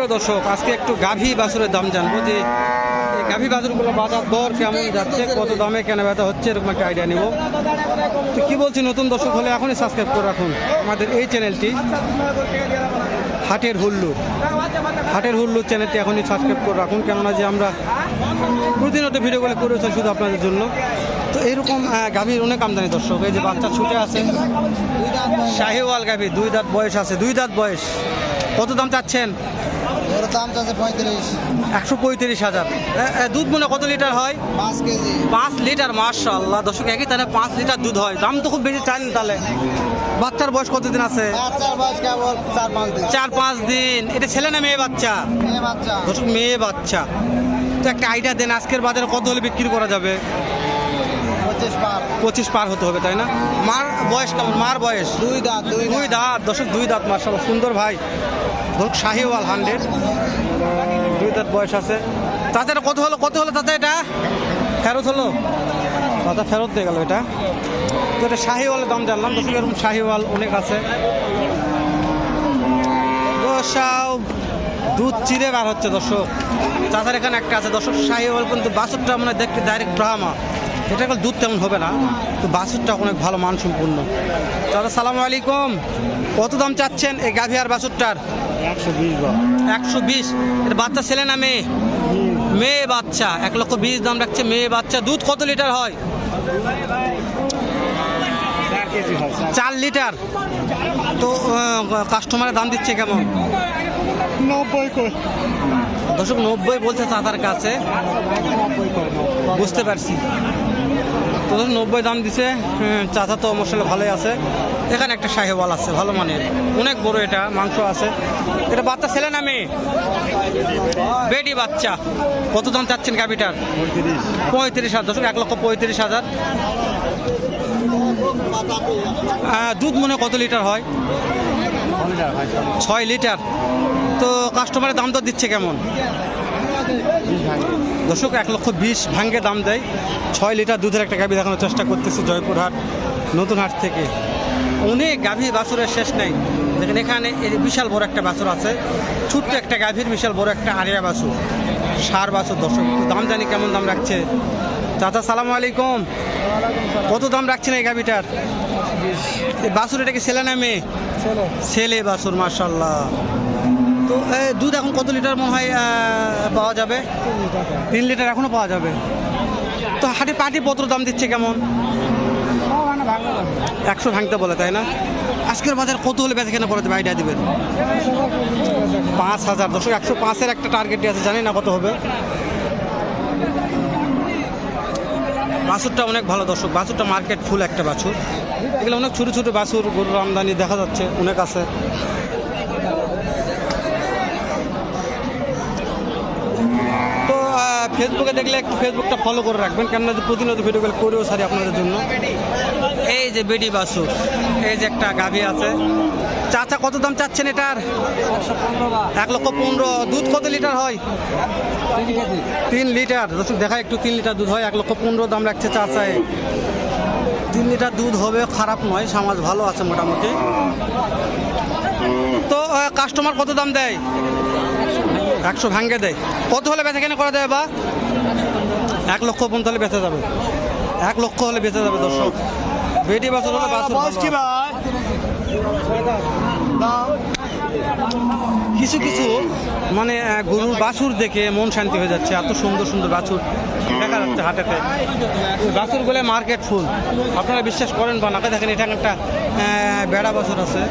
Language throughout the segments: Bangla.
সুপ্রিয় দর্শক, আজকে একটু গাভী বাছুরের দাম জানবো যে এই গাভী বাছুরগুলো বাজার দর কেমন যাচ্ছে, কত দামে কেনা বেচা হচ্ছে, এরকম একটা আইডিয়া নিব। তো কি বলছি, নতুন দর্শক হলে এখনই সাবস্ক্রাইব করে রাখুন আমাদের এই চ্যানেলটি হাটের হুল্লুর চ্যানেলটি এখনই সাবস্ক্রাইব করে রাখুন, কেননা যে আমরা প্রতিনিয়ত ভিডিওগুলো করেছি শুধু আপনাদের জন্য। তো এইরকম গাভীর অনেক আমদানি দর্শক। এই যে বাচ্চা ছুটে আছে, শাহিওয়াল গাভী, 2 দাঁত বয়স আছে, 2 দাঁত বয়স। কত দাম চাচ্ছেন? ওর দাম চাচ্ছে 35। 135,000। দুধ মনে কত লিটার হয়? 5 কেজি। 5 লিটার, মাশাআল্লাহ দর্শক, একই তাহলে 5 লিটার দুধ হয়। দাম তো খুব বেশি চান তাহলে। বাচ্চার বয়স কতদিন আছে? বাচ্চার বয়স কেবল 4-5 দিন। 4-5 দিন। এটা ছেলে না মেয়ে বাচ্চা? মেয়ে বাচ্চা। দর্শক মেয়ে বাচ্চা। তো একটা আইডিয়া দেন, আজকের বাজারে কত হলে বিক্রি করা যাবে? 25 পার। 25 পার হতে হবে, তাই না? মার বয়স কেমন? মার বয়স 2 দাঁত। 2 দাঁত দর্শক, 2 দাঁত, মাশাআল্লাহ সুন্দর ভাই। ধরুক শাহিওয়াল 100, 2 দাঁত বয়স আছে। চাচা এটা কত হলো চাচা? এটা ফেরত হলো চাচা, ফেরত দিয়ে গেল এটা। তো এটা শাহিওয়ালের দাম জানলাম দর্শক। এরকম শাহিওয়াল অনেক আছে। সব দুধ চিরে বার হচ্ছে দর্শক। চাচার এখানে একটা আছে দর্শক শাহিওয়াল, কিন্তু বাছুরটা মানে দেখতে ডাইরেক্ট ব্রাহ্মা। এটা দুধ তেমন হবে না, তো বাছুরটা অনেক ভালো মানসম্পন্ন। চাচা সালামু আলাইকুম, কত দাম চাচ্ছেন এই গাভী আর বাছুরটার? 120। এটা বাচ্চা ছেলে না মেয়ে? মেয়ে বাচ্চা। 1,20,000 দাম রাখছে মেয়ে বাচ্চা। দুধ কত লিটার হয়? 4 লিটার। তো কাস্টমারের দাম দিচ্ছে কেমন? 90 দর্শক 90 বলছে চাচার কাছে, বুঝতে পারছি। তো 90 দাম দিছে। চাচা তো মশলা ভালোই আছে। এখানে একটা শাহিওয়াল আছে ভালো মানের, অনেক বড়, এটা মাংস আছে। এটা বাচ্চা ছেলে না মেয়ে? বেডি বাচ্চা। কত দাম চাচ্ছেন গাভিটার? 35,000 দর্শক, 1,35,000। দুধ মনে কত লিটার হয়? 6 লিটার। তো কাস্টমারের দাম দর দিচ্ছে কেমন? দর্শক 1,20,000 ভাঙ্গে দাম দেয়। 6 লিটার দুধের একটা গাভী দেখানোর চেষ্টা করতেছি জয়পুরহাট নতুন হাট থেকে। অনেক গাভী বাছুরের শেষ নেই। দেখেন এখানে বিশাল বড় একটা বাছুর আছে, ছোট্ট একটা গাভীর বিশাল বড় একটা আরিয়া বাছুর, সার বাছুর দর্শক। দাম জানি কেমন দাম রাখছে। চাচা সালামু আলাইকুম, কত দাম রাখছেন এই গাভীটার? এই বাছুর এটা কি ছেলে না মেয়ে? ছেলে বাছুর, মাশাআল্লাহ। তো দুধ এখন কত লিটার মনে হয় পাওয়া যাবে? 3 লিটার এখনো পাওয়া যাবে। তো হাটে পত্র দাম দিচ্ছে কেমন? 100 ভাঙতে বলে, তাই না? আজকের বাজার কত হলে বেচা কেনা করা যাবে আইডিয়া দিবেন? 5,000 দর্শক, 105-এর একটা টার্গেট আছে, জানি না কত হবে। বাছুরটা অনেক ভালো দর্শক, বাছুরটা মার্কেট ফুল একটা বাছুর। এগুলো অনেক ছোটো ছোটো বাছুর, গরুর আমদানি দেখা যাচ্ছে অনেক আছে। তো ফেসবুকে দেখলে একটু ফেসবুকটা ফলো করে রাখবেন, কেননা যে প্রতিনিয়ত ভিডিওগুলো করেও সারি আপনাদের জন্য। এই যে বেডি বাছুর, এই যে একটা গাভী আছে। চাচা কত দাম চাচ্ছেন এটার? 1,15,000। দুধ কত লিটার হয়? 3 লিটার দর্শক, দেখা একটু 3 লিটার দুধ হয়। 1,15,000 দাম রাখছে চাচায়। 3 লিটার দুধ হবে, খারাপ নয়, সমাজ ভালো আছে মোটামুটি। তো কাস্টমার কত দাম দেয়? 100 ভাঙ্গে দেয়। কত হলে বেচা কেনা করা যাবে? বা 1,50,000 হলে বেচা যাবে। 1,00,000 হলে বেচা যাবে দর্শক। বেডি বাছুর হলে কিছু কিছু মানে গরুর বাছুর দেখে মন শান্তি হয়ে যাচ্ছে। এত সুন্দর সুন্দর বাছুর দেখা যাচ্ছে হাটেতে। বাছুর বলে মার্কেট ফুল, আপনারা বিশ্বাস করেন বা না। দেখেন এটা একটা বেড়া বাছুর আছে।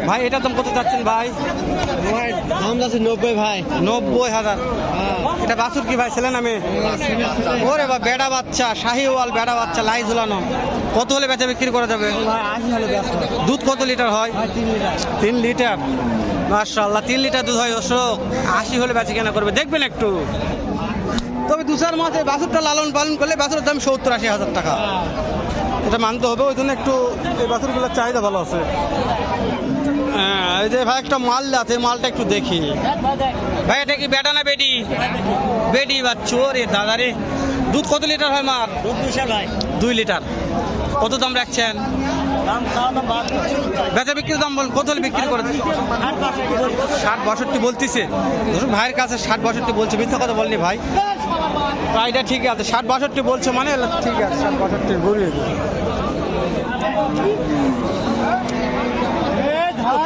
ভাই এটার দাম কত চাচ্ছেন ভাই? দাম যাচ্ছে 90 ভাই। 90,000। এটা বাছুর কি ভাই, ছেলে না মেয়ে? ওরে বা বেড়া বাচ্চা, শাহিওয়াল বেড়া বাচ্চা, লাই ঝুলানো। কত হলে বেচা বিক্রি করা যাবে? দুধ কত লিটার হয়? 3 লিটার। মাশাআল্লাহ, 3 লিটার দুধ হয় দর্শক। 80 হলে বেচা কেনা করবে, দেখবেন একটু। তবে 2-4 মাসে বাছুরটা লালন পালন করলে বাছুরের দাম 70-80 টাকা। এটা মানতে হবে, ওই জন্য একটু এই বাছুরগুলোর চাহিদা ভালো আছে। এই যে ভাই একটা মাল আছে, মালটা একটু দেখি ভাই। এটা কি বেটা না বেডি? বেডি বাচ্চু রে দাদা রে। দুধ কত লিটার হয় মার? 2 লিটার। কত দাম রাখছেন? বেচা বিক্রির দাম বল, কত হলে বিক্রি করেছে? 60-62 বলতেছে। দর্শক ভাইয়ের কাছে 60-62 বলছে, মিথ্যা কথা বলনি ভাই। প্রায়টা ঠিক আছে, 60-62 বলছে মানে ঠিক আছে, 60-62 ঘুরিয়ে দিই।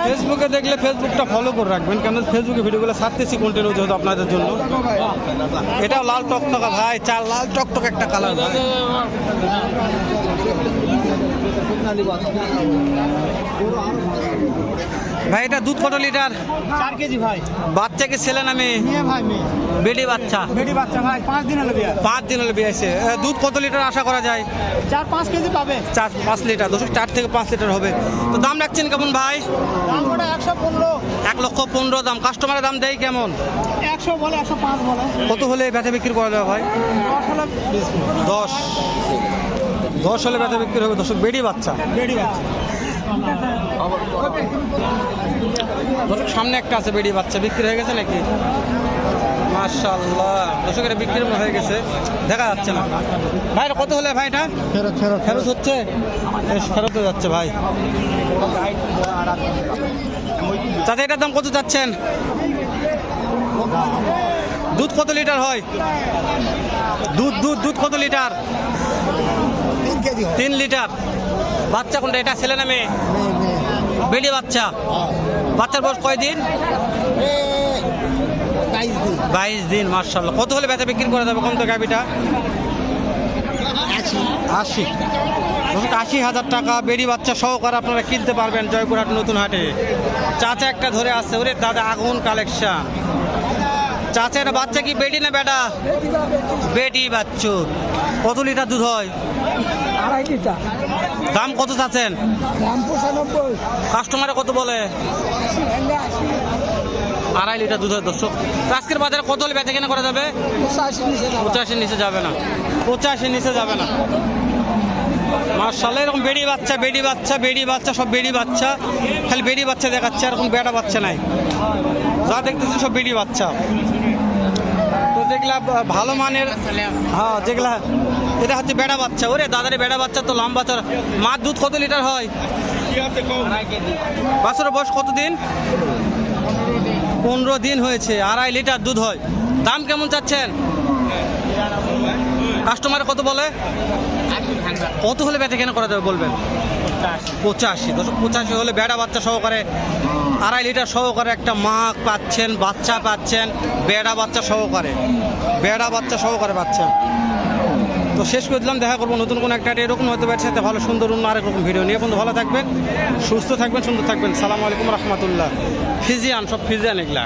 ফেসবুকে দেখলে ফেসবুকটা ফলো করে রাখবেন, কেন ফেসবুকে ভিডিওগুলো ছাড়তেছি কন্টিনিউ যেহেতু আপনাদের জন্য। এটাও লাল টকটকা ভাই, চাল লাল টকটক একটা কালার ভাই। ভাই এটা দুধ কত লিটার? 4 কেজি ভাই। বাচ্চা কি ছেলে না মেয়ে? মেয়ে ভাই, মেয়ে। বেডি বাচ্চা। বেটি বাচ্চা ভাই, 5 দিন হলো বিয়ে। 5 দিন হলে বিয়ে আছে। দুধ কত লিটার আশা করা যায়? 4-5 কেজি পাবে। 4-5 লিটার। 4 থেকে 5 লিটার হবে। তো দাম রাখছেন কেমন ভাই? দাম ওটা 115। 1,15,000 দাম। কাস্টমারের দাম দেয় কেমন? 100 বলে, 105 বলে। কত হলে বেচা বিক্রি করা যাবে ভাই? 10 হলে 20। 10 হলে বেচা বিক্রি হবে। দর্শক বেডি বাচ্চা। বেটি বাচ্চা। দর্শক সামনে একটা আছে বেডি বাচ্চা, বিক্রি হয়ে গেছে নাকি? মাশাআল্লাহ, দর্শক এটা বিক্রি হয়ে গেছে, দেখা যাচ্ছে না ভাই। এটা কত হলে ভাই? এটা ফেরত হচ্ছে, বেশ ফেরত হয়ে যাচ্ছে ভাই। চাচা এটার দাম কত চাচ্ছেন? দুধ কত লিটার হয়? দুধ কত লিটার? 3 লিটার। বাচ্চা কোনটা? এটা ছেলে না মেয়ে? বেডি বাচ্চা। বাচ্চার বয়স কয়দিন? 22 দিন। মাশাআল্লাহ, কত হলে বেচা বিক্রি করা যাবে? কম তো গাবিটা 80। 80,000 টাকা বেডি বাচ্চা সহকারে আপনারা কিনতে পারবেন জয়পুরহাট নতুন হাটে। চাচা একটা ধরে আসছে, ওরে দাদা আগুন কালেকশন। চাচা এটা বাচ্চা কি বেডি না বেটা? বেডি বাচ্চু। কত লিটার দুধ হয়? 2.5 লিটার। দাম কত চাচ্ছেন? দাম 95। কাস্টমারে কত বলে? 2.5 লিটার দুধ হয়। দর্শক আজকের বাজারে কত হলে বেচা কেনা করা যাবে? 85 নিচে যাবে না। 85 নিচে যাবে না। মাশাআল্লাহ, এরকম বেডি বাচ্চা সব বেডি বাচ্চা, খালি বেডি বাচ্চা দেখাচ্ছে, এরকম বেটা বাচ্চা নাই। যা দেখতেছি সব বেডি বাচ্চা। তো যেগুলা ভালো মানের, হ্যাঁ যেগুলা, এটা হচ্ছে বেড়া বাচ্চা। ওরে দাদারে বেড়া বাচ্চা তো লম্বা চড়া। মার দুধ কত লিটার হয়? বাছুরের বয়স কত দিন? 15 দিন হয়েছে। 2.5 লিটার দুধ হয়। দাম কেমন চাচ্ছেন? কাস্টমার কত বলে? কত হলে বেচা কেনা করা যাবে বলবেন? 85। 85 হলে বেড়া বাচ্চা সহকারে 2.5 লিটার সহকারে একটা মা পাচ্ছেন, বাচ্চা পাচ্ছেন, বেড়া বাচ্চা সহকারে পাচ্ছেন। তো শেষ করে দিলাম, দেখা করবো নতুন কোনো একটা এরকম হয়তো ব্যবসাতে ভালো সুন্দর অন্য আরেক রকম ভিডিও নিয়ে। ভালো থাকবেন, সুস্থ থাকবেন, সুন্দর থাকবেন। সালামু আলাইকুম রহমতুল্লাহ। ফিজিয়ান, সব ফিজিয়ান এগুলা।